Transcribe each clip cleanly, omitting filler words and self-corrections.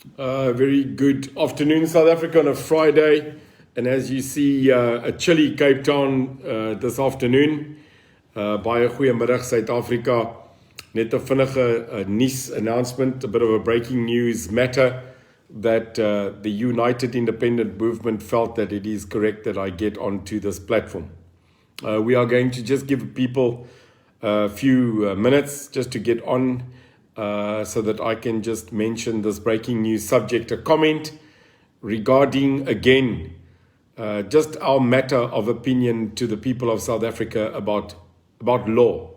Very good afternoon, South Africa, on a Friday. And as you see, a chilly Cape Town this afternoon. Baie goeiemiddag, South Africa. Net 'n vinnige nuus announcement, a bit of a breaking news matter that the United Independent Movement felt that it is correct that I get onto this platform. We are going to just give people a few minutes just to get on so that I can just mention this breaking news subject, a comment regarding, again, just our matter of opinion to the people of South Africa about law.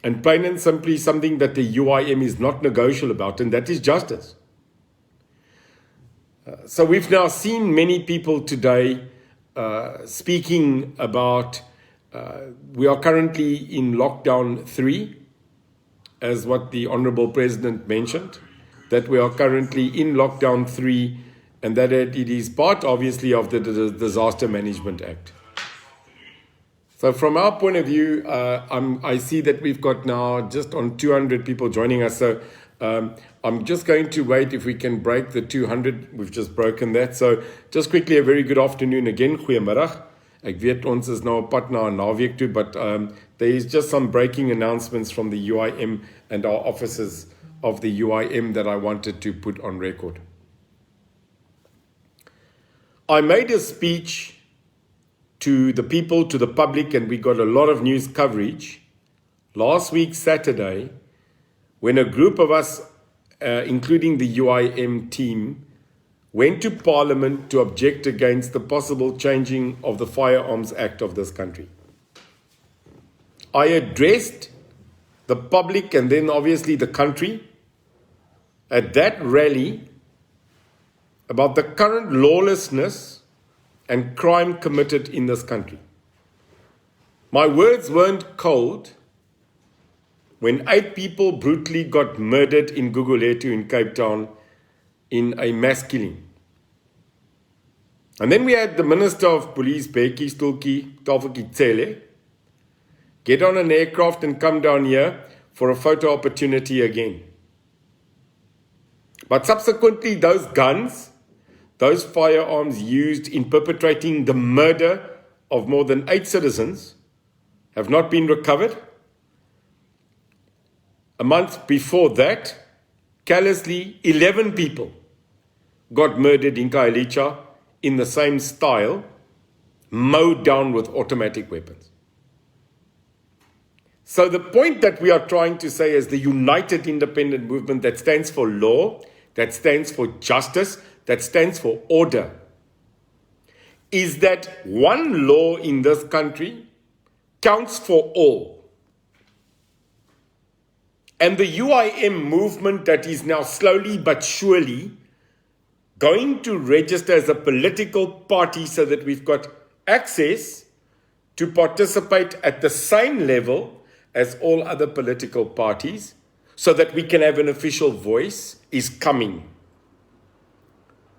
And plain and simply, something that the UIM is not negotiable about, and that is justice. So we've now seen many people today speaking about we are currently in lockdown 3, as what the Honourable President mentioned, that we are currently in lockdown 3 and that it is part, obviously, of the Disaster Management Act. So from our point of view, I see that we've got now just on 200 people joining us. So I'm just going to wait if we can break the 200. We've just broken that. So just quickly, a very good afternoon again. Goeiemiddag. Ek weet ons is nou op pad na 'n naweek toe, but there is just some breaking announcements from the UIM and our officers of the UIM that I wanted to put on record. I made a speech to the people, to the public, and we got a lot of news coverage last week, Saturday, when a group of us, including the UIM team, went to Parliament to object against the possible changing of the Firearms Act of this country. I addressed the public and then obviously the country at that rally about the current lawlessness and crime committed in this country. My words weren't cold when 8 people brutally got murdered in Gugulethu in Cape Town in a mass killing. And then we had the Minister of Police, Bheki Stulki Tafeltjie Cele, get on an aircraft and come down here for a photo opportunity again. But subsequently, those guns, those firearms used in perpetrating the murder of more than 8 citizens have not been recovered. A month before that, callously, 11 people got murdered in Khayelitsha in the same style, mowed down with automatic weapons. So the point that we are trying to say as the United Independent Movement that stands for law, that stands for justice, that stands for order, is that one law in this country counts for all. And the UIM movement that is now slowly but surely going to register as a political party so that we've got access to participate at the same level as all other political parties so that we can have an official voice is coming.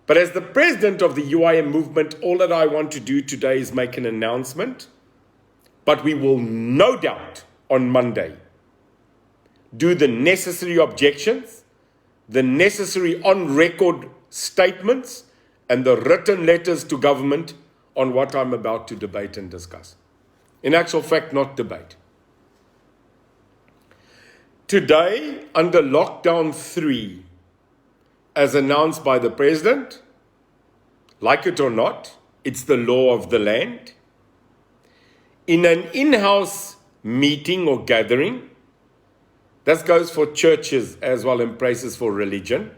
But as the president of the UIM movement, all that I want to do today is make an announcement, but we will no doubt on Monday do the necessary objections, the necessary on-record statements, and the written letters to government on what I'm about to debate and discuss. In actual fact, not debate. Today, under lockdown 3, as announced by the president, like it or not, it's the law of the land. In an in-house meeting or gathering, that goes for churches as well and places for religion,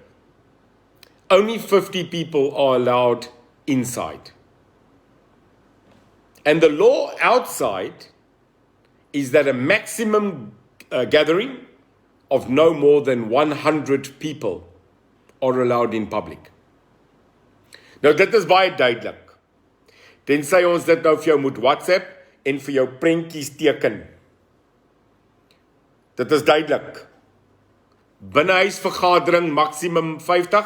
only 50 people are allowed inside. And the law outside is that a maximum gathering of no more than 100 people are allowed in public. Nou, dit is baie duidelik. Tensy ons dit nou vir jou moet WhatsApp en vir jou prentjies teken. Dit is duidelik. Binnehuisvergadering maksimum 50,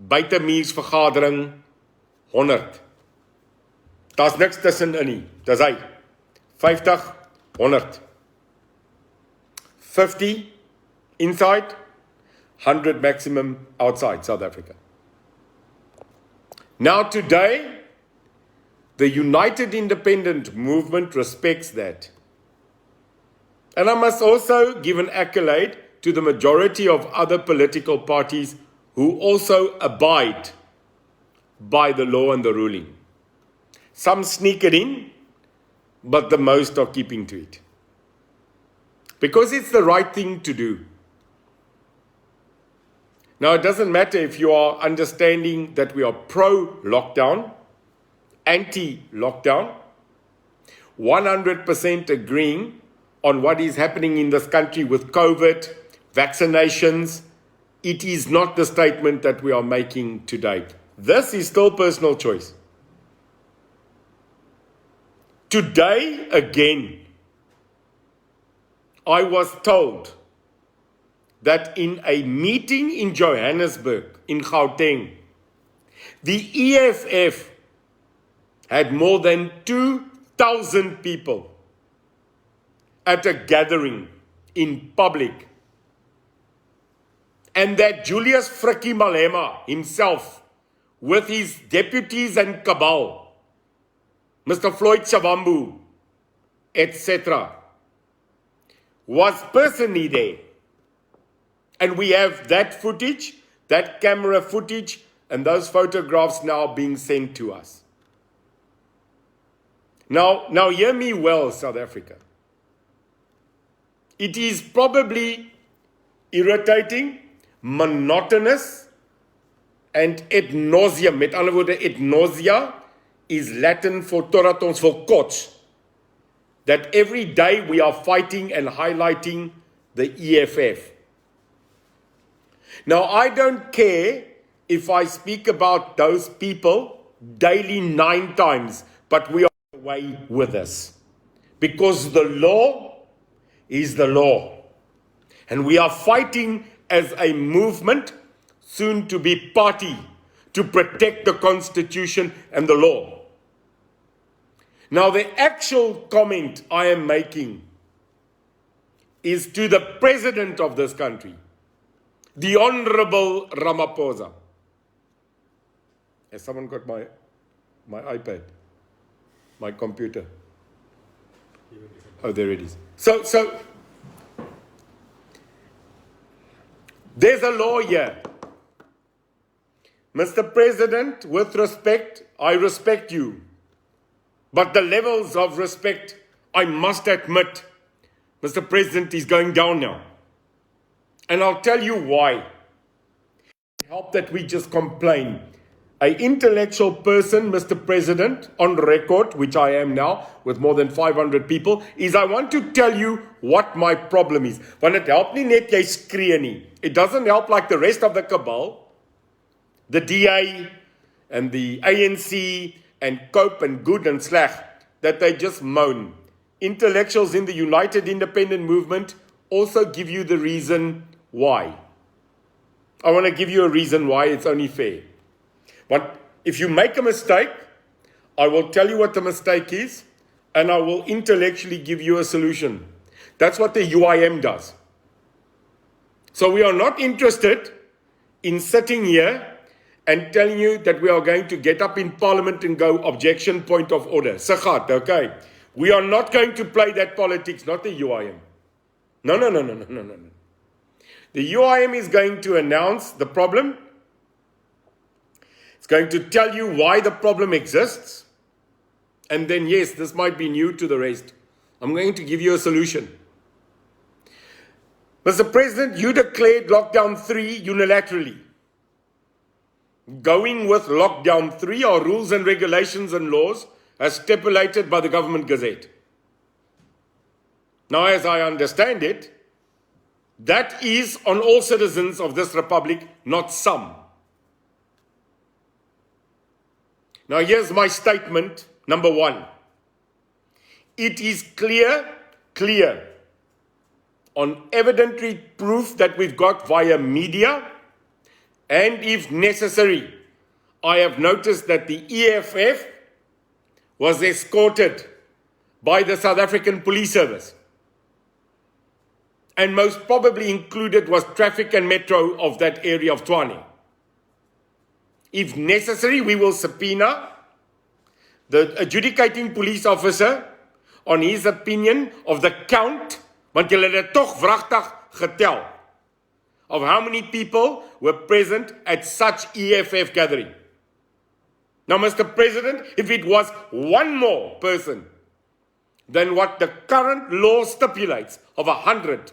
buitemuursvergadering 100. Daar's niks tussenin nie. Dis hy. 50, 100. 50 inside, 100 maximum outside South Africa. Now today, the United Independent Movement respects that. And I must also give an accolade to the majority of other political parties who also abide by the law and the ruling. Some sneak it in, but the most are keeping to it. Because it's the right thing to do. Now, it doesn't matter if you are understanding that we are pro-lockdown, anti-lockdown, 100% agreeing on what is happening in this country with COVID, vaccinations. It is not the statement that we are making today. This is still personal choice. Today, again, I was told that in a meeting in Johannesburg, in Gauteng, the EFF had more than 2,000 people at a gathering in public. And that Julius Malema himself, with his deputies and cabal, Mr. Floyd Shabambu, etc., was personally there. And we have that footage, that camera footage, and those photographs now being sent to us. Now hear me well, South Africa. It is probably irritating, monotonous, and ad nauseam. Met ander woorde, ad nausea is Latin for totdat ons wil kots. That every day we are fighting and highlighting the EFF. Now, I don't care if I speak about those people daily 9 times, but we are away with us. Because the law is the law. And we are fighting as a movement, soon to be party, to protect the Constitution and the law. Now, the actual comment I am making is to the President of this country, the Honorable Ramaphosa. Has someone got my iPad? My computer? Oh, there it is. So there's a law here. Mr. President, with respect, I respect you. But the levels of respect, I must admit, Mr. President, is going down now. And I'll tell you why. Help that we just complain. An intellectual person, Mr. President, on record, which I am now, with more than 500 people, is I want to tell you what my problem is. Want het help nie net jy skree nie. It doesn't help like the rest of the cabal, the DA and the ANC and Cope and Good and Sleg, that they just moan. Intellectuals in the United Independent Movement also give you the reason why. I want to give you a reason why it's only fair. But if you make a mistake, I will tell you what the mistake is, and I will intellectually give you a solution. That's what the UIM does. So we are not interested in sitting here and telling you that we are going to get up in Parliament and go, objection, point of order. Sagat, okay. We are not going to play that politics, not the UIM. No. The UIM is going to announce the problem. It's going to tell you why the problem exists. And then, yes, this might be new to the rest. I'm going to give you a solution. Mr. President, you declared lockdown 3 unilaterally. Going with lockdown 3 are rules and regulations and laws as stipulated by the Government Gazette. Now, as I understand it, that is on all citizens of this republic, not some. Now, here's my statement, number 1. It is clear on evidentiary proof that we've got via media, and if necessary, I have noticed that the EFF was escorted by the South African Police Service. and most probably included was traffic and metro of that area of Tshwane. If necessary, we will subpoena the adjudicating police officer on his opinion of the count, want julle het toch wragtig getel, of how many people were present at such EFF gathering. Now, Mr. President, if it was one more person than what the current law stipulates of 100,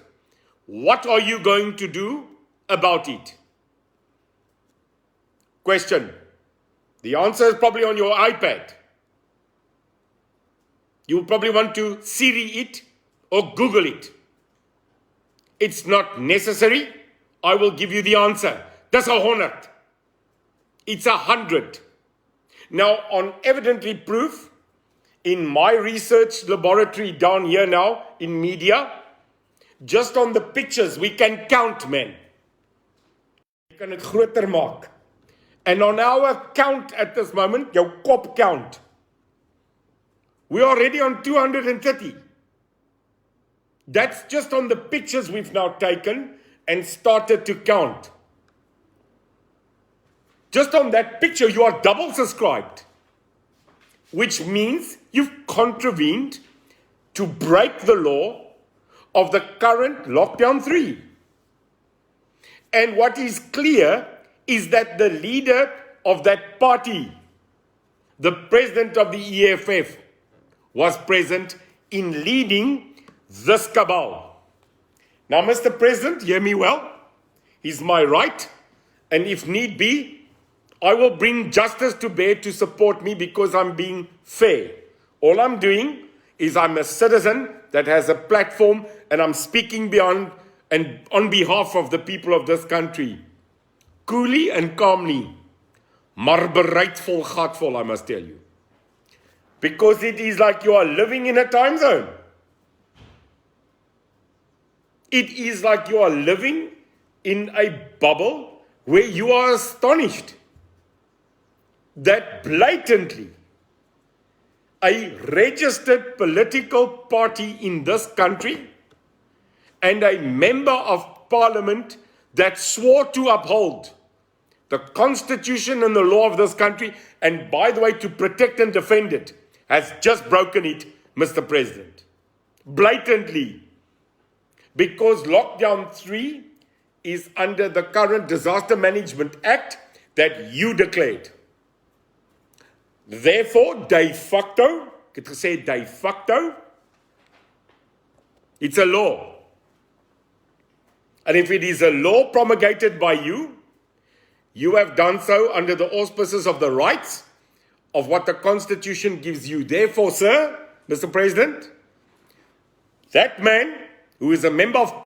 what are you going to do about it? Question. The answer is probably on your iPad. You probably want to Siri it or Google it. It's not necessary. I will give you the answer. That's 100. It's 100. Now, on evidently proof, in my research laboratory down here now, in media, just on the pictures, we can count, men. We can het groter maak. And on our count at this moment, your kop count, we are already on 230. That's just on the pictures we've now taken and started to count. Just on that picture, you are double subscribed, which means you've contravened to break the law of the current lockdown 3. And what is clear is that the leader of that party, the president of the EFF, was present in leading this cabal. Now, Mr. President, hear me well. It's my right, and if need be, I will bring justice to bear to support me because I'm being fair. All I'm doing is I'm a citizen that has a platform and I'm speaking beyond and on behalf of the people of this country. Coolly and calmly, maar bereidvol gatvol, I must tell you. Because it is like you are living in a time zone. It is like you are living in a bubble where you are astonished that blatantly a registered political party in this country and a member of parliament that swore to uphold the constitution and the law of this country, and by the way, to protect and defend it, has just broken it, Mr. President. Blatantly. Because lockdown 3 is under the current Disaster Management Act that you declared. Therefore, de facto, ek het gesê de facto, it's a law. And if it is a law promulgated by you, you have done so under the auspices of the rights of what the Constitution gives you. Therefore, sir, Mr. President, that man who is a member of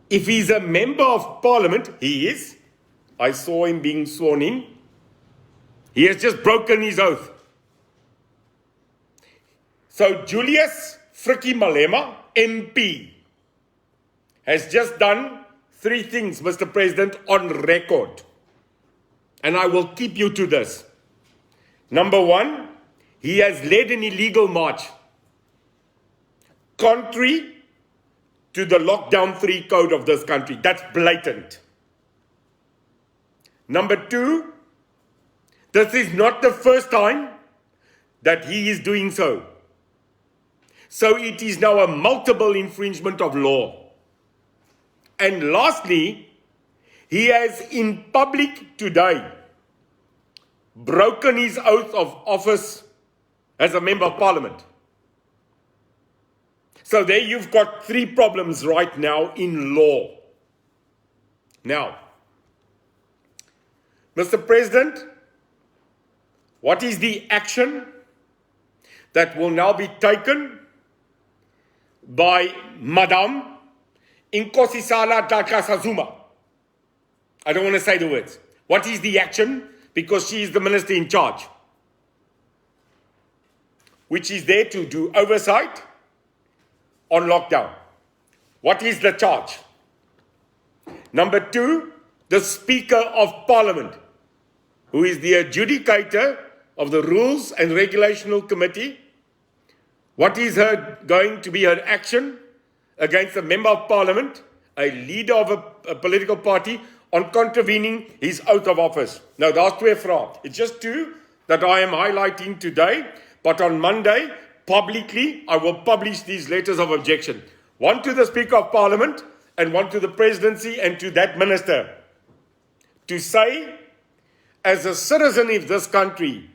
if he's a member of parliament, he is. I saw him being sworn in. He has just broken his oath. So Julius Malema, MP, has just done 3 things, Mr. President, on record. And I will keep you to this. Number 1, he has led an illegal march, contrary to the lockdown 3 code of this country. That's blatant. Number 2, this is not the first time that he is doing so. So it is now a multiple infringement of law. And lastly, he has in public today broken his oath of office as a member of parliament. So there you've got 3 problems right now in law. Now, Mr. President, what is the action that will now be taken by Madame Nkosisana Dlamini-Zuma? I don't want to say the words. What is the action? Because she is the minister in charge, which is there to do oversight on lockdown. What is the charge? Number 2, the Speaker of Parliament, who is the adjudicator of the Rules and Regulational Committee. What is going to be her action against a member of parliament, a leader of a political party, on contravening his oath of office. Nou, daar's twee vrae. It's just two that I am highlighting today, but on Monday, publicly, I will publish these letters of objection. One to the Speaker of Parliament, and one to the Presidency and to that Minister. To say, as a citizen of this country,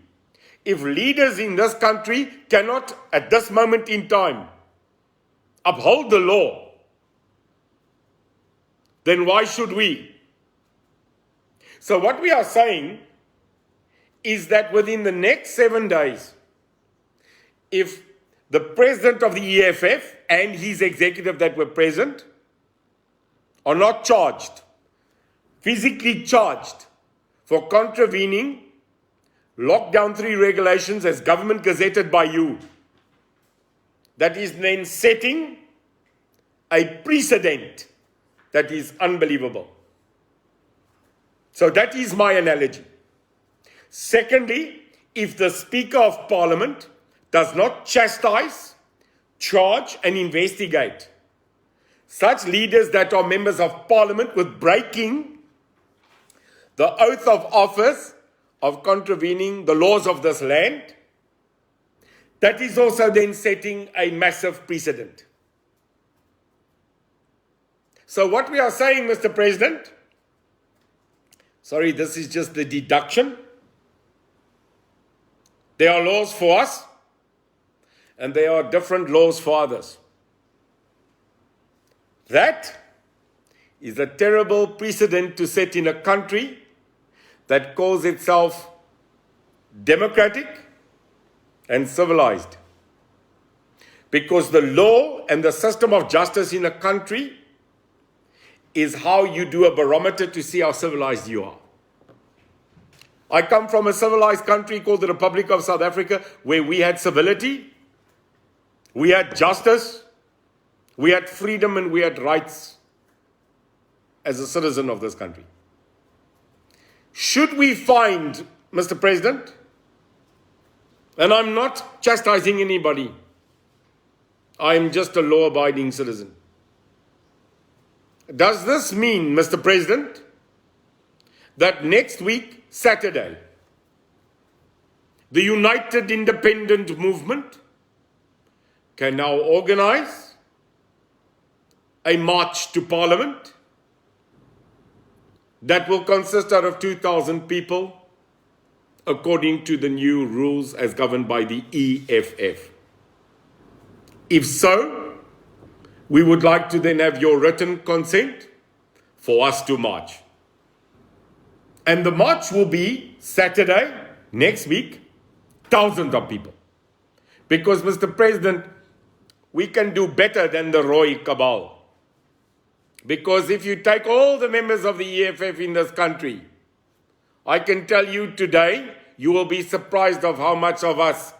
if leaders in this country cannot, at this moment in time, uphold the law, then why should we? So what we are saying is that within the next 7 days, if the President of the EFF and his executive that were present are not charged, physically charged, for contravening Lockdown 3 regulations as government gazetted by you, that is then setting a precedent that is unbelievable. So that is my analogy. Secondly, if the Speaker of Parliament does not chastise, charge and investigate such leaders that are members of Parliament with breaking the oath of office of contravening the laws of this land, that is also then setting a massive precedent. So what we are saying, Mr. President, sorry, this is just the deduction. There are laws for us, and there are different laws for others. That is a terrible precedent to set in a country that calls itself democratic and civilized. Because the law and the system of justice in a country is how you do a barometer to see how civilized you are. I come from a civilized country called the Republic of South Africa, where we had civility, we had justice, we had freedom, and we had rights as a citizen of this country. Should we find, Mr. President, and I'm not chastising anybody, I am just a law-abiding citizen. Does this mean, Mr. President, that next week, Saturday, the United Independent Movement can now organize a march to Parliament that will consist out of 2,000 people according to the new rules as governed by the EFF? If so, we would like to then have your written consent for us to march. And the march will be Saturday, next week, thousands of people. Because, Mr. President, we can do better than the Roy cabal. Because if you take all the members of the EFF in this country, I can tell you today, you will be surprised of how much of us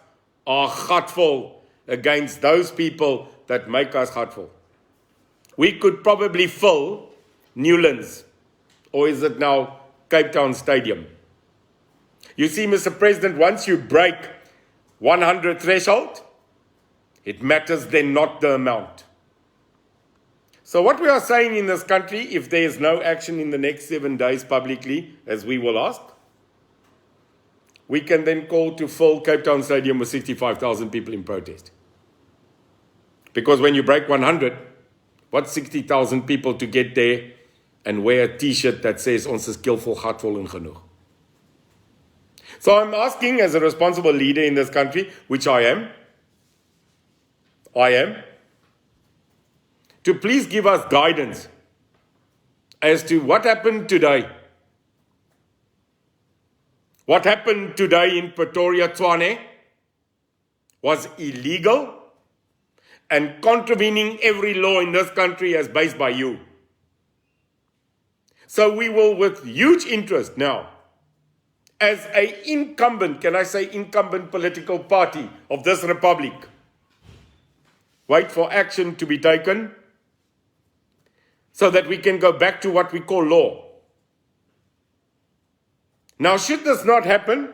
are hurtful against those people that make us hurtful. We could probably fill Newlands, or is it now Cape Town Stadium? You see, Mr. President, once you break 100 threshold, it matters then not the amount. So what we are saying in this country, if there is no action in the next 7 days publicly, as we will ask, we can then call to fill Cape Town Stadium with 65,000 people in protest. Because when you break 100, what's 60,000 people to get there and wear a t-shirt that says, ons is skillful, hartvol en genoeg? So I'm asking, as a responsible leader in this country, which I am, to please give us guidance as to what happened today. What happened today in Pretoria, Tshwane, was illegal and contravening every law in this country as based by you. So we will, with huge interest now, as an incumbent, can I say incumbent political party of this republic, wait for action to be taken so that we can go back to what we call law. Now, should this not happen,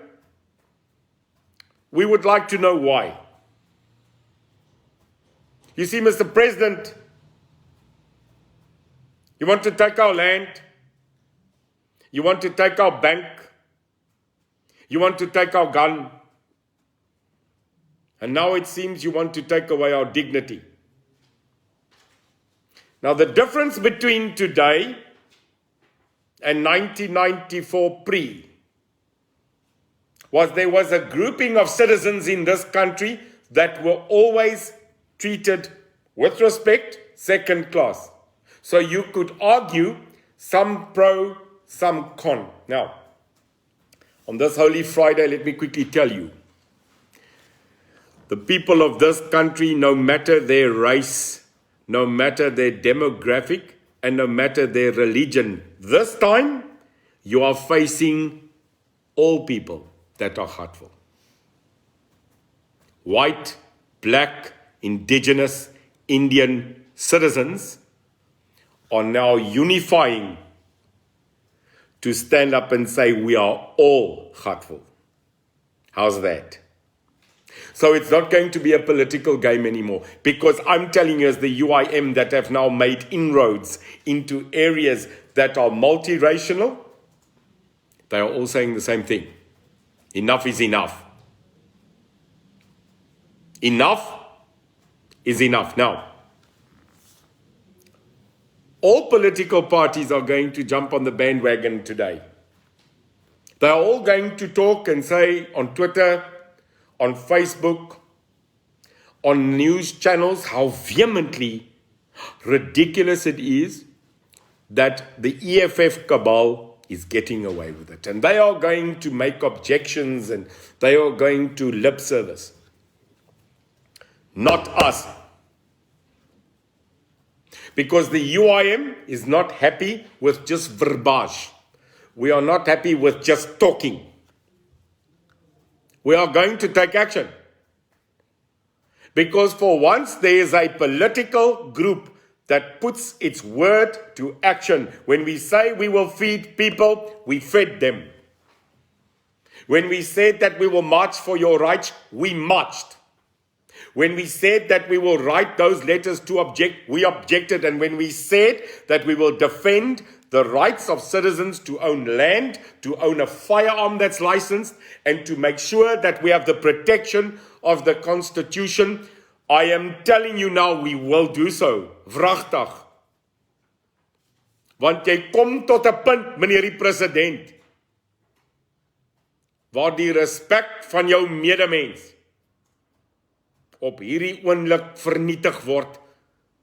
we would like to know why. You see, Mr. President, You want to take our land. You want to take our bank. You want to take our gun. And now it seems you want to take away our dignity. Now the difference between today and 1994 was there was a grouping of citizens in this country that were always treated with respect, second class. So you could argue some pro, some con. Now, on this Holy Friday, let me quickly tell you, the people of this country, no matter their race, no matter their demographic, and no matter their religion, this time you are facing all people that are hurtful. White, black, indigenous, Indian citizens are now unifying to stand up and say we are all hurtful. How's that? So it's not going to be a political game anymore, because I'm telling you, as the UIM that have now made inroads into areas that are multiracial, they are all saying the same thing. Enough is enough. Enough is enough. Now, all political parties are going to jump on the bandwagon today. They are all going to talk and say on Twitter, on Facebook, on news channels, how vehemently ridiculous it is that the EFF cabal is getting away with it. And they are going to make objections and they are going to lip service. Not us. Because the UIM is not happy with just verbiage. We are not happy with just talking. We are going to take action. Because for once there is a political group that puts its word to action. When we say we will feed people, we fed them. When we said that we will march for your rights, we marched. When we said that we will write those letters to object, we objected. And when we said that we will defend the rights of citizens to own land, to own a firearm that's licensed, and to make sure that we have the protection of the Constitution, I am telling you now, we will do so. Wragtig. Want jy kom tot 'n punt, meneer die president, waar die respek van jou medemens op hierdie oomblik vernietig word,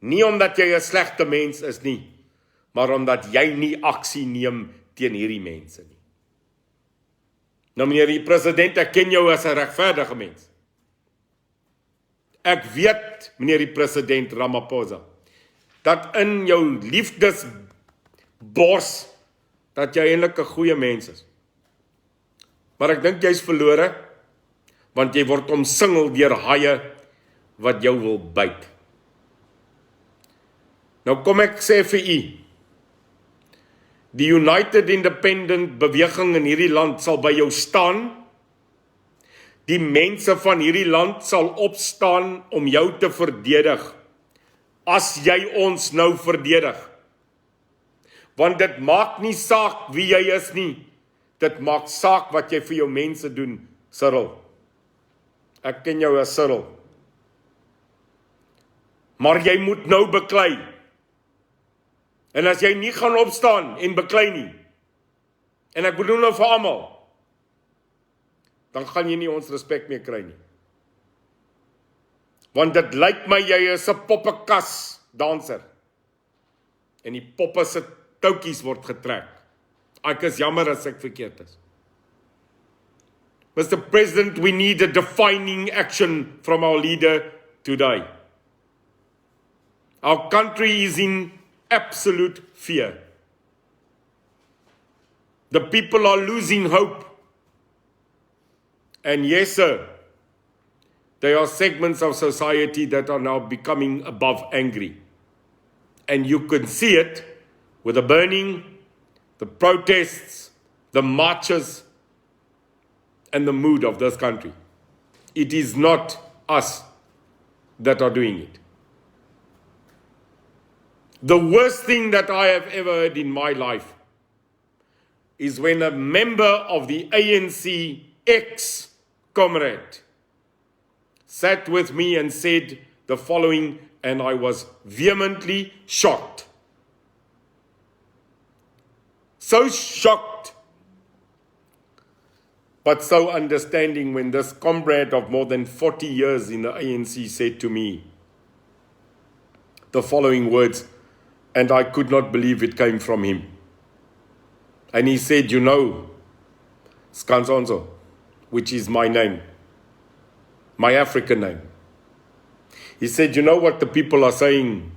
nie omdat jy 'n slegte mens is nie, maar omdat jy nie aksie neem teen hierdie mense nie. Nou meneer die president, ek ken jou as 'n regverdige mens. Ek weet, meneer die president Ramaphosa, dat in jou liefdesbors, dat jy eintlik 'n goeie mens is. Maar ek dink jy's verlore, want jy word omsingel deur haie wat jou wil byt. Nou kom ek sê vir u, die United Independent beweging in hierdie land sal by jou staan. Die mense van hierdie land sal opstaan om jou te verdedig, as jy ons nou verdedig. Want dit maak nie saak wie jy is nie, dit maak saak wat jy vir jou mense doen, Cyril. Ek ken jou as Cyril. Maar jy moet nou beklei. En as jy nie gaan opstaan en beklei nie, en ek bedoel nou vir almal, dan gaan jy nie ons respek meer kry nie. Want dit lyk my jy is 'n poppekas danser. En die poppe se touwtjies word getrek. Ek is jammer as ek verkeerd is. Mr. President, we need a defining action from our leader today. Our country is in absolute fear. The people are losing hope. And yes, sir, there are segments of society that are now becoming above angry. And you can see it with the burning, the protests, the marches, and the mood of this country. It is not us that are doing it. The worst thing that I have ever heard in my life is when a member of the ANC ex-comrade sat with me and said the following, and I was vehemently shocked. So shocked, but so understanding, when this comrade of more than 40 years in the ANC said to me the following words, and I could not believe it came from him. And he said, you know, Skanzonzo, which is my name, my African name. He said, you know what the people are saying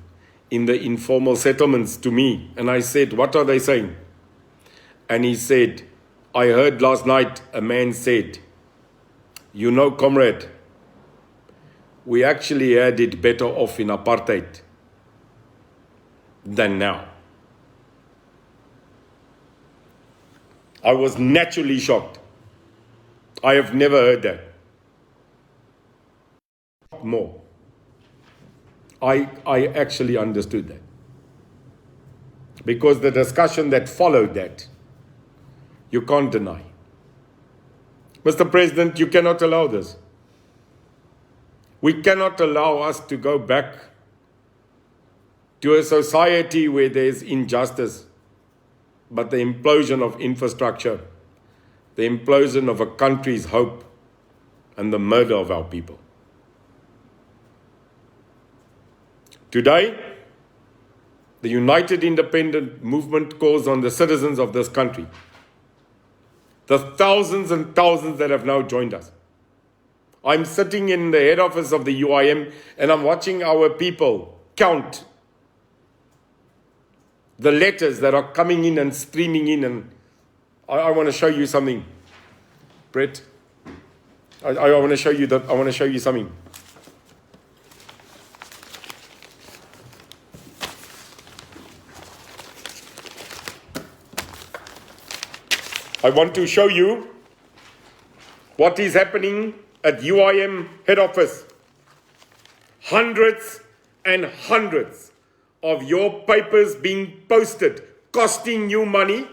in the informal settlements to me? And I said, what are they saying? And he said, I heard last night a man said, you know, comrade, we actually had it better off in apartheid than now. I was naturally shocked. I have never heard that. More. I actually understood that. Because the discussion that followed that, you can't deny. Mr. President, you cannot allow this. We cannot allow us to go back to a society where there's injustice, but the implosion of infrastructure, the implosion of a country's hope, and the murder of our people. Today, the United Independent Movement calls on the citizens of this country, the thousands and thousands that have now joined us. I'm sitting in the head office of the UIM and I'm watching our people count the letters that are coming in and streaming in, and I want to show you something, Brett. I want to show you that. I want to show you something. I want to show you what is happening at UIM head office. Hundreds and hundreds of your papers being posted, costing you money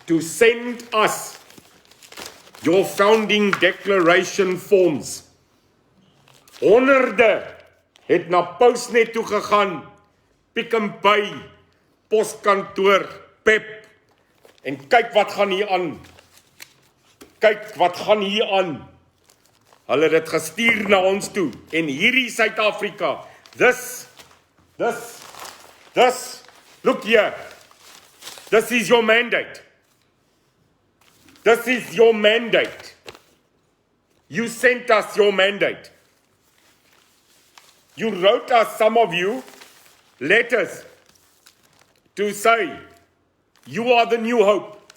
to send us your founding declaration forms. Honderde het na Postnet toe gegaan, Pick n Pay, poskantoor, Pep, en kyk wat gaan hier aan. Kyk wat gaan hier aan. Hulle het dit gestuur na ons toe. En hierdie Suid-Afrika, this, look here. This is your mandate. This is your mandate. You sent us your mandate. You wrote us, some of you, letters to say, you are the new hope.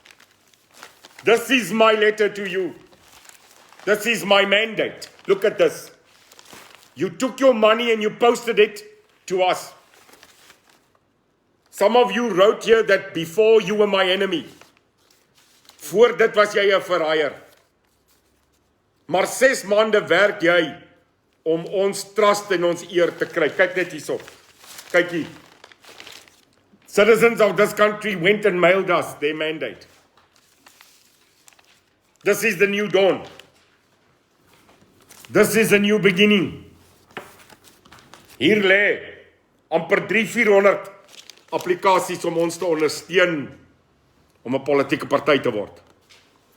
This is my letter to you. This is my mandate. Look at this. You took your money and you posted it to us. Some of you wrote here that before you were my enemy. Voor dit was jy 'n verraaier. Maar 6 maande werk jy om ons trust en ons eer te kry. Kyk net hierso. Kyk hier. Citizens of this country went and mailed us their mandate. This is the new dawn. This is a new beginning. Hier lê amper 300-400 applikasies om ons te ondersteun om 'n politieke party te word.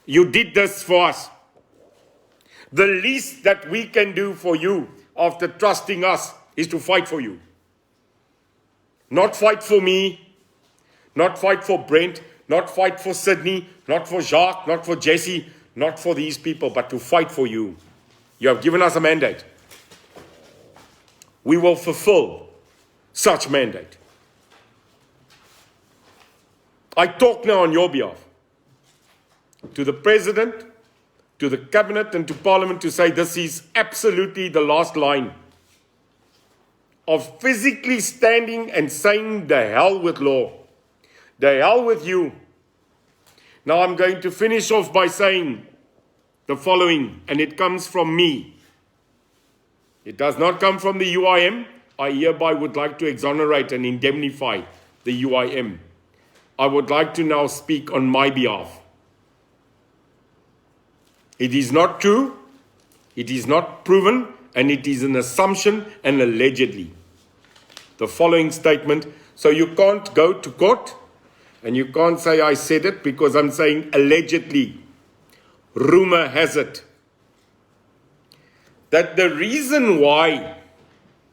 You did this for us. The least that we can do for you after trusting us is to fight for you. Not fight for me, not fight for Brent, not fight for Sydney, not for Jacques, not for Jesse, not for these people, but to fight for you. You have given us a mandate. We will fulfill such mandate. I talk now on your behalf to the President, to the Cabinet and to Parliament to say this is absolutely the last line of physically standing and saying the hell with law. The hell with you. Now I'm going to finish off by saying the following, and it comes from me. It does not come from the UIM. I hereby would like to exonerate and indemnify the UIM. I would like to now speak on my behalf. It is not true, it is not proven, and it is an assumption and allegedly. The following statement, so you can't go to court and you can't say I said it because I'm saying allegedly. Rumor has it that the reason why,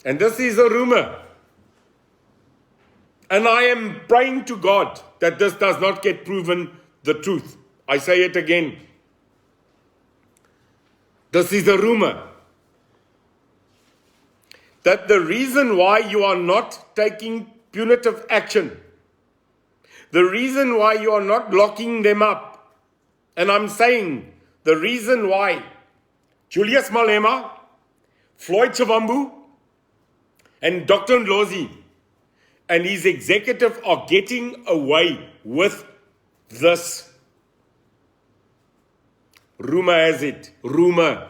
and this is a rumor, and I am praying to God that this does not get proven the truth. I say it again. This is a rumor. That the reason why you are not taking punitive action, the reason why you are not locking them up, and I'm saying the reason why Julius Malema, Floyd Chavambu, and Dr. Ndlozi and his executive are getting away with this. Rumor has it, rumor,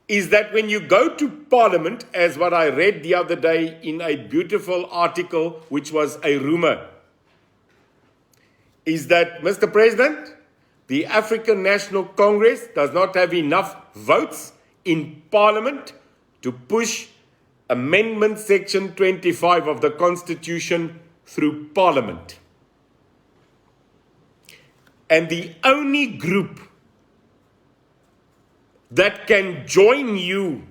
is that when you go to Parliament, as what I read the other day in a beautiful article, which was a rumor, is that, Mr. President, the African National Congress does not have enough votes in Parliament to push Amendment Section 25 of the Constitution through Parliament. And the only group that can join you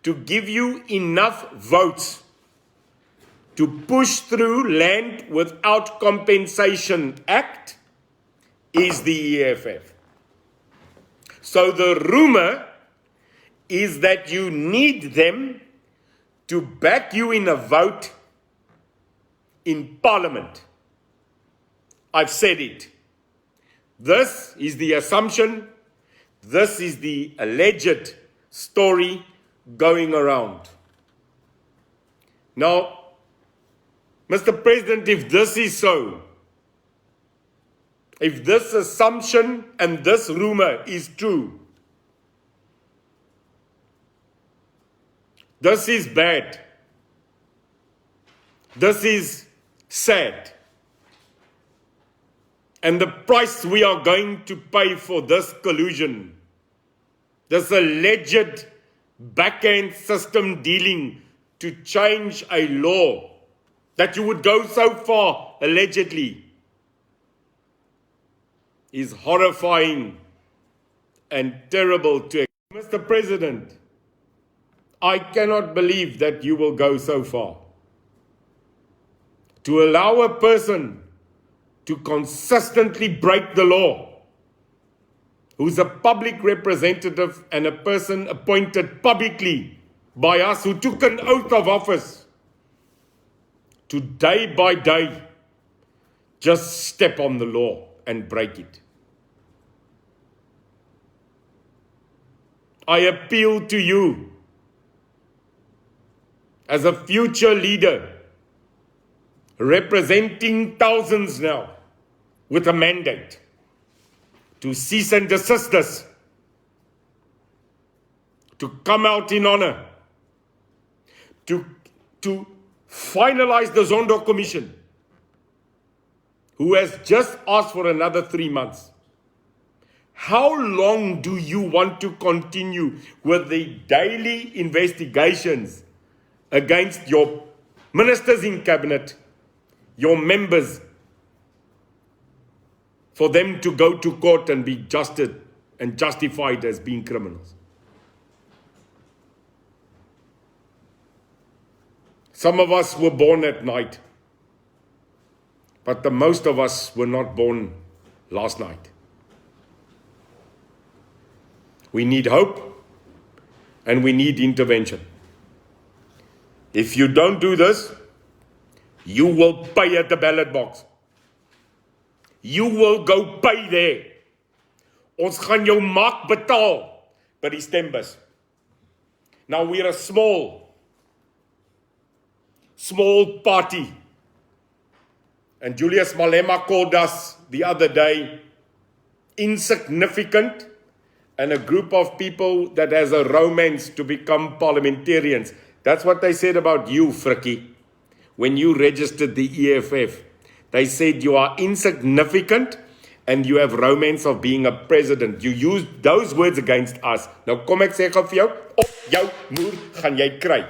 to give you enough votes to push through Land Without Compensation Act is the EFF. So the rumor is that you need them to back you in a vote in Parliament. I've said it. This is the assumption. This is the alleged story going around. Now, Mr. President, if this is so, if this assumption and this rumor is true, this is bad. This is sad. And the price we are going to pay for this collusion, this alleged back-end system dealing to change a law, that you would go so far, allegedly, is horrifying and terrible to. Mr. President, I cannot believe that you will go so far to allow a person to consistently break the law, who's a public representative and a person appointed publicly by us, who took an oath of office, to day by day just step on the law and break it. I appeal to you as a future leader representing thousands now with a mandate to cease and desist this, to come out in honor, to finalize the Zondo Commission, who has just asked for another 3 months. How long do you want to continue with the daily investigations against your ministers in cabinet, your members, for them to go to court and be justified as being criminals? Some of us were born at night, but the most of us were not born last night. We need hope and we need intervention. If you don't do this, you will pay at the ballot box. You will go pay there. Ons gaan jou maak betaal by die stembus. Now we're a small party. And Julius Malema called us the other day insignificant and a group of people that has a romance to become parliamentarians. That's what they said about you, Frikkie, when you registered the EFF. They said you are insignificant and you have romance of being a president. You used those words against us. Nou kom ek sê gou vir jou, op jou moer gaan jy kry.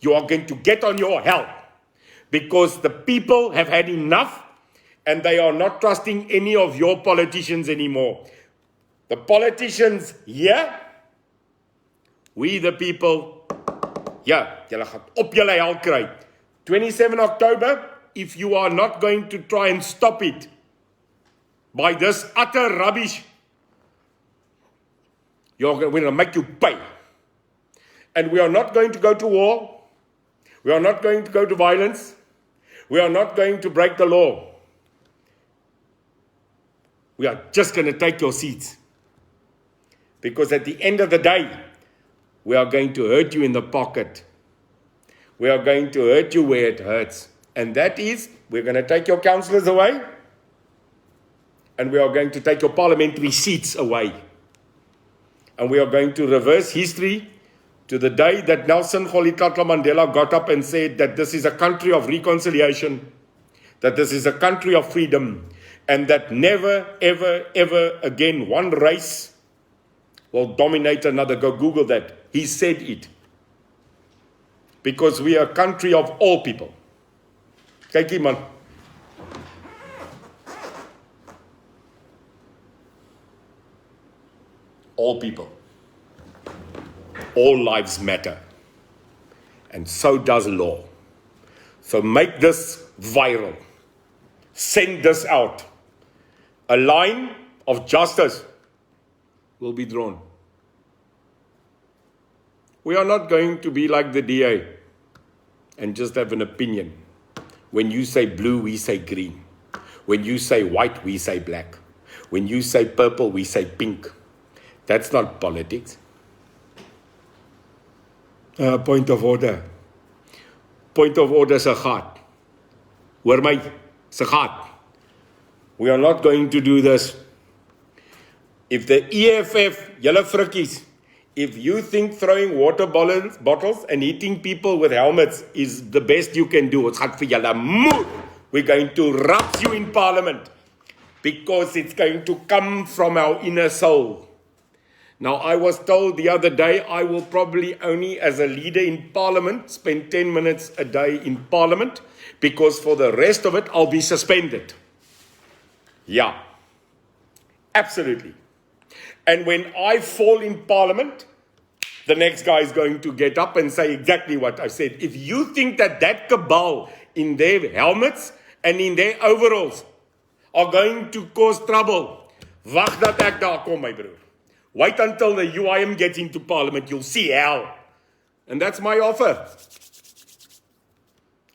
You are going to get on your hell because the people have had enough and they are not trusting any of your politicians anymore. The politicians here, we the people, ja, julle gaan op julle hel kry. 27 October, if you are not going to try and stop it by this utter rubbish, we're going to make you pay. And we are not going to go to war. We are not going to go to violence. We are not going to break the law. We are just going to take your seats. Because at the end of the day, we are going to hurt you in the pocket. We are going to hurt you where it hurts. And that is, we're going to take your councillors away. And we are going to take your parliamentary seats away. And we are going to reverse history to the day that Nelson Rolihlahla Mandela got up and said that this is a country of reconciliation, that this is a country of freedom, and that never, ever, ever again one race will dominate another. Go Google that. He said it. Because we are a country of all people. Kykie man. All people. All lives matter. And so does law. So make this viral. Send this out. A line of justice will be drawn. We are not going to be like the DA and just have an opinion. When you say blue, we say green. When you say white, we say black. When you say purple, we say pink. That's not politics. Point of order. Point of order is a gat. Hoor my, is a gat. We are not going to do this. If the EFF, julle frikkies, if you think throwing water bottles and hitting people with helmets is the best you can do, ons gaan vir julle moed. We're going to rub you in parliament because it's going to come from our inner soul. Now, I was told the other day I will probably only, as a leader in parliament, spend 10 minutes a day in parliament because for the rest of it, I'll be suspended. Yeah, absolutely. And when I fall in parliament, the next guy is going to get up and say exactly what I said. If you think that that cabal in their helmets and in their overalls are going to cause trouble, wag dat ek daar kom, my broer. Wait until the UIM gets into parliament, you'll see hell. And that's my offer.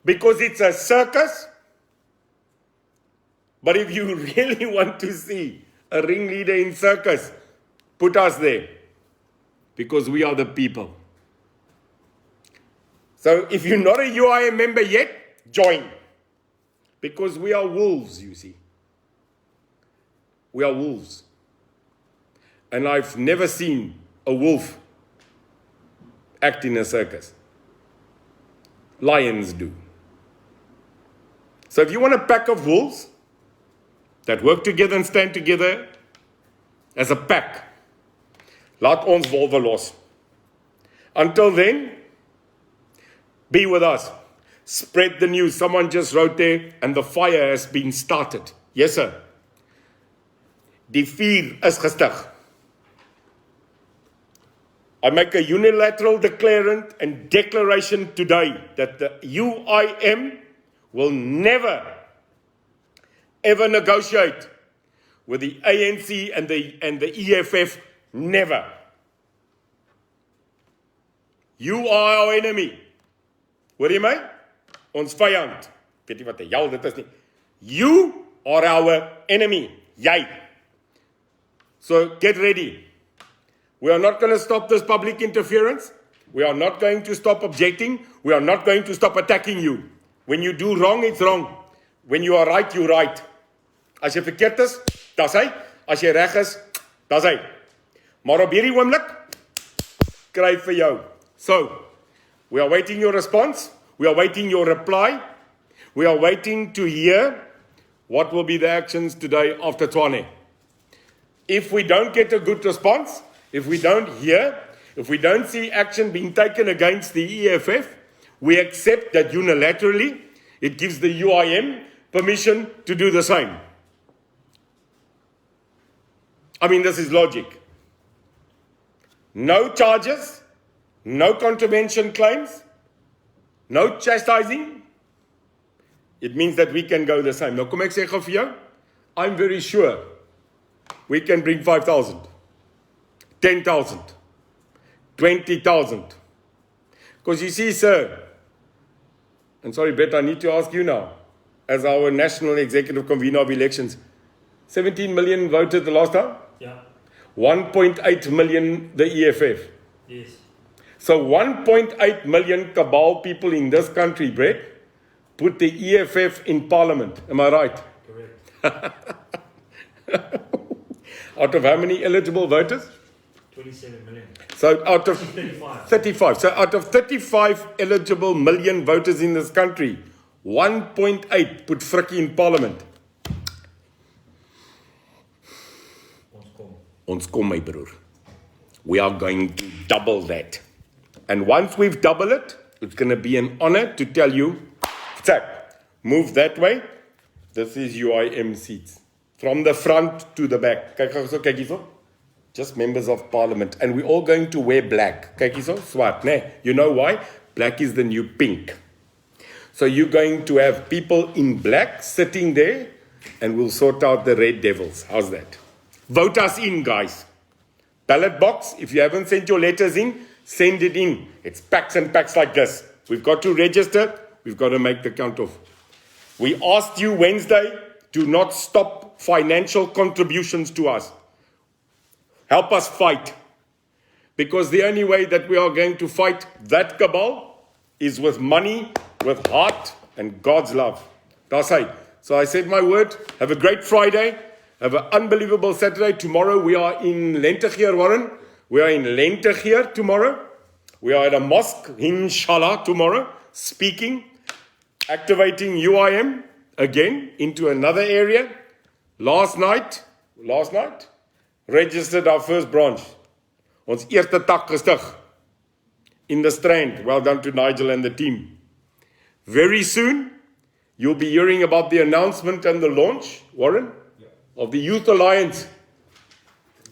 Because it's a circus. But if you really want to see a ringleader in circus, put us there. Because we are the people. So if you're not a UIM member yet, join. Because we are wolves, you see. We are wolves. And I've never seen a wolf act in a circus. Lions do. So if you want a pack of wolves that work together and stand together as a pack, laat ons wolwe los. Until then, be with us. Spread the news. Someone just wrote there, and the fire has been started. Yes, sir. Die vuur is gestig. I make a unilateral declaration today that the UIM will never, ever negotiate with the ANC and the EFF. Never. You are our enemy. Hoor jy my? Ons vyand. Weet jy wat die hel dit is nie? You are our enemy. Jy. So get ready. We are not going to stop this public interference. We are not going to stop objecting. We are not going to stop attacking you. When you do wrong, it's wrong. When you are right, you're right. As jy verkeerd is, dis hy. As jy reg is, dis hy. Maar op hierdie oomblik, kry vir jou. So, we are waiting your response. We are waiting your reply. We are waiting to hear what will be the actions today after Tshwane. If we don't get a good response, if we don't hear, if we don't see action being taken against the EFF, we accept that unilaterally it gives the UIM permission to do the same. I mean, this is logic. No charges, no contravention claims, no chastising. It means that we can go the same. Nou kom ek sê gou vir jou, I'm very sure we can bring 5,000, 10,000, 20,000. Because you see, sir, and sorry, Brett, I need to ask you now, as our national executive convener of elections, 17 million voted the last time? Yeah. 1.8 million the EFF. Yes. So 1.8 million cabal people in this country, Brett, put the EFF in parliament. Am I right? Correct. Out of how many eligible voters? 27 million. So out of 35. 35. So out of 35 eligible million voters in this country, 1.8 put frikkie in parliament. Ons kom, my broer. We are going to double that. And once we've doubled it, it's going to be an honor to tell you, tap, move that way. This is UIM seats. From the front to the back. Kyk hierso. Just members of parliament. And we're all going to wear black. Kyk hierso, swart, né? You know why? Black is the new pink. So you're going to have people in black sitting there, and we'll sort out the red devils. How's that? Vote us in, guys. Ballot box, if you haven't sent your letters in, send it in. It's packs and packs like this. We've got to register. We've got to make the count off. We asked you Wednesday to not stop financial contributions to us. Help us fight. Because the only way that we are going to fight that cabal is with money, with heart, and God's love. That's it. So I said my word. Have a great Friday. Have an unbelievable Saturday. Tomorrow we are in Lentegeer, Warren. We are in Lentegeer tomorrow. We are at a mosque, inshallah, tomorrow, speaking, activating UIM again into another area. Last night, registered our first branch. Ons eerste tak gestig in the Strand. Well done to Nigel and the team. Very soon, you'll be hearing about the announcement and the launch, Warren, of the Youth Alliance,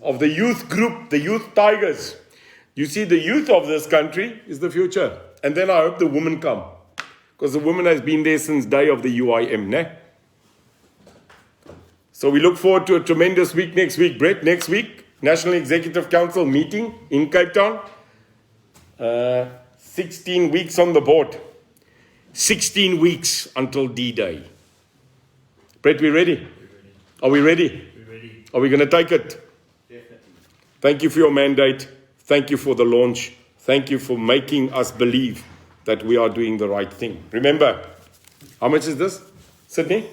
of the youth group, the Youth Tigers. You see, the youth of this country is the future. And then I hope the women come. Because the woman has been there since day of the UIM, ne? So we look forward to a tremendous week next week, Brett. Next week, National Executive Council meeting in Cape Town. 16 weeks on the board. 16 weeks until D-Day. Brett, we ready? Are we ready? We're ready. Are we going to take it? Definitely. Thank you for your mandate. Thank you for the launch. Thank you for making us believe that we are doing the right thing. Remember, how much is this, Sydney?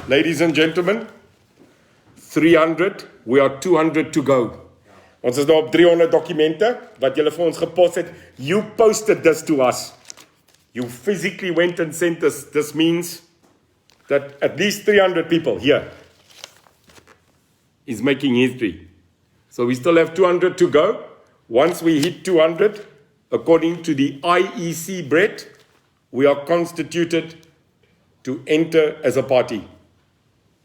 Ladies and gentlemen, 300. We are 200 to go. Ons is nou op 300 dokumente wat julle vir ons gepos het. You posted this to us. You physically went and sent us. This means that at least 300 people here is making history. So we still have 200 to go. Once we hit 200, according to the IEC, Brett, we are constituted to enter as a party.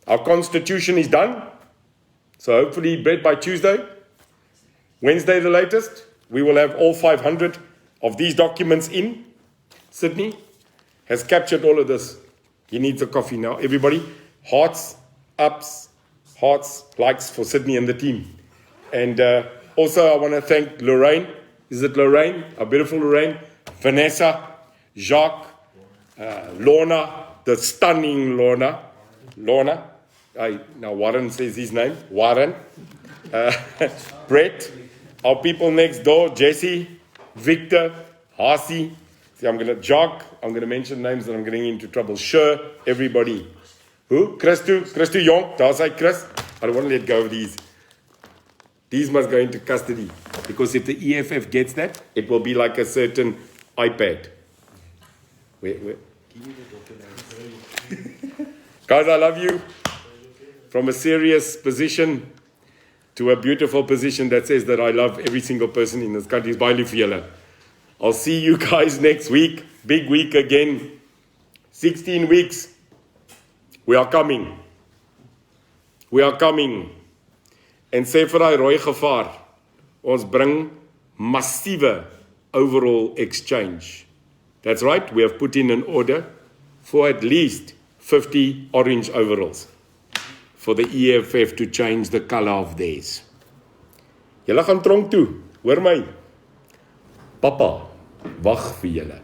Our constitution is done. So hopefully, Brett, by Tuesday, Wednesday the latest, we will have all 500 of these documents in. Sydney has captured all of this. He needs a coffee now. Everybody, hearts, ups, hearts, likes for Sydney and the team. And also I want to thank Lorraine. Is it Lorraine? Our beautiful Lorraine. Vanessa, Jacques, Lorna, the stunning Lorna. Lorna. Now Warren says his name. Warren. Brett. Our people next door. Jesse, Victor, Hasi. See, I'm going to mention names and I'm getting into trouble. Sure, everybody. Who? Christu Young. Daar's hy, Chris. I don't want to let go of these. These must go into custody. Because if the EFF gets that, it will be like a certain iPad. Where? Guys, I love you. From a serious position to a beautiful position that says that I love every single person in this country. Baie lief vir julle. I'll see you guys next week. Big week again. 16 weeks. We are coming. We are coming. En sê vir daai rooi gevaar, ons bring massiewe overall exchange. That's right, we have put in an order for at least 50 orange overalls for the EFF to change the color of theirs. Julle gaan tronk toe, hoor my. Papa, wag vir julle.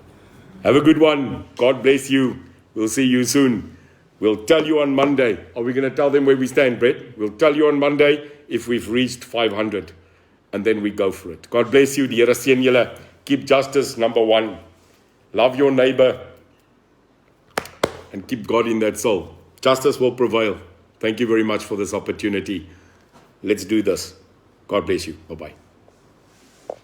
Have a good one. God bless you. We'll see you soon. We'll tell you on Monday. Are we going to tell them where we stand, Brett? We'll tell you on Monday if we've reached 500. And then we go for it. God bless you. Die Here seën julle. Keep justice number one. Love your neighbor. And keep God in that soul. Justice will prevail. Thank you very much for this opportunity. Let's do this. God bless you. Bye-bye.